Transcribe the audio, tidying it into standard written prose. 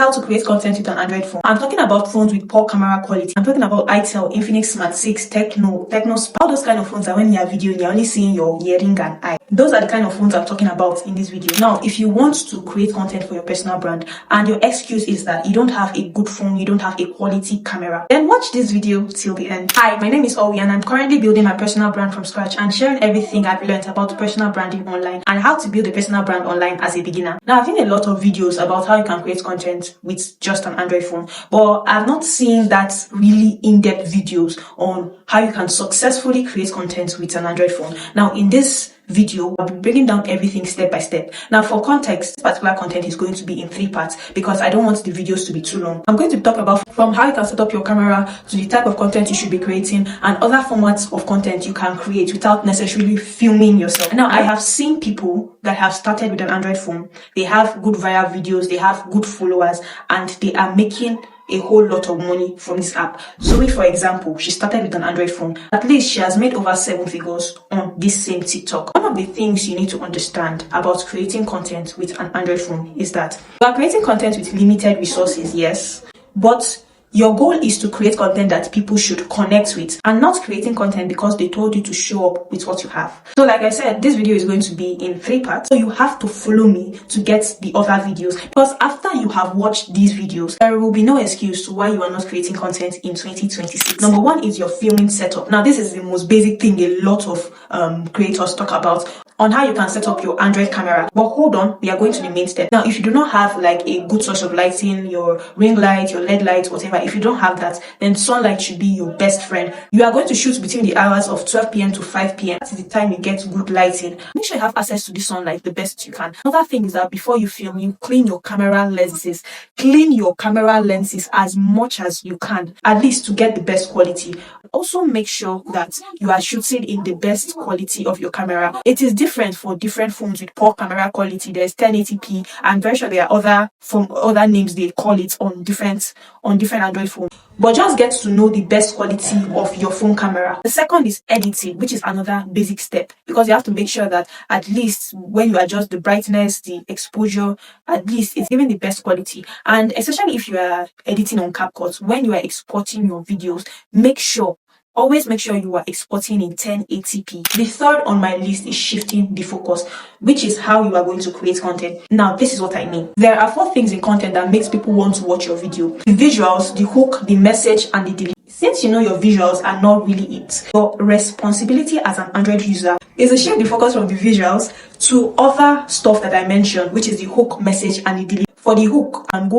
how to create content with an Android phone. I'm talking about phones with poor camera quality. I'm talking about itel, Infinix Smart 6, Tecno, all those kind of phones that when you are videoing, you're only seeing your earring and eye. Those are the kind of phones I'm talking about in this video. Now, if you want to create content for your personal brand and your excuse is that you don't have a good phone, you don't have a quality camera, then watch this video till the end. Hi, my name is Owi and I'm currently building my personal brand from scratch and sharing everything I've learned about personal branding online and how to build a personal brand online as a beginner. Now, I've seen a lot of videos about how you can create content with just an Android phone, but I've not seen that really in-depth videos on how you can successfully create content with an Android phone. Now, in this video, I'll be breaking down everything step by step. Now, for context, this particular content is going to be in 3 parts because I don't want the videos to be too long. I'm going to talk about from how you can set up your camera to the type of content you should be creating and other formats of content you can create without necessarily filming yourself. Now, I have seen people that have started with an Android phone. They have good viral videos, they have good followers, and they are making a whole lot of money from this app. Zoe, for example, she started with an Android phone. At least she has made over 7 figures on this same TikTok. One of the things you need to understand about creating content with an Android phone is that you are creating content with limited resources, yes, but your goal is to create content that people should connect with and not creating content because they told you to show up with what you have. So like I said, this video is going to be in 3 parts. So you have to follow me to get the other videos because after you have watched these videos, there will be no excuse to why you are not creating content in 2026. Number 1 is your filming setup. Now, this is the most basic thing a lot of creators talk about on how you can set up your Android camera. But hold on, we are going to the main step. Now, if you do not have like a good source of lighting, your ring light, your LED light, whatever, if you don't have that, then sunlight should be your best friend. You are going to shoot between the hours of 12 p.m. to 5 p.m. That is the time you get good lighting. Make sure you have access to the sunlight the best you can. Another thing is that before you film, you clean your camera lenses. Clean your camera lenses as much as you can, at least to get the best quality. Also make sure that you are shooting in the best quality of your camera. It is different for different phones with poor camera quality. There's 1080p. I'm very sure there are other names they call it on different Android phones. But just get to know the best quality of your phone camera. The second is editing, which is another basic step because you have to make sure that at least when you adjust the brightness, the exposure, at least it's giving the best quality. And especially if you are editing on CapCut, when you are exporting your videos, always make sure you are exporting in 1080p. The third on my list is shifting the focus, which is how you are going to create content. Now, this is what I mean. There are 4 things in content that makes people want to watch your video: the visuals, the hook, the message, and the delivery. Since you know your visuals are not really it, your responsibility as an Android user is to shift the focus from the visuals to other stuff that I mentioned, which is the hook, message, and the delivery. For the hook, I'm going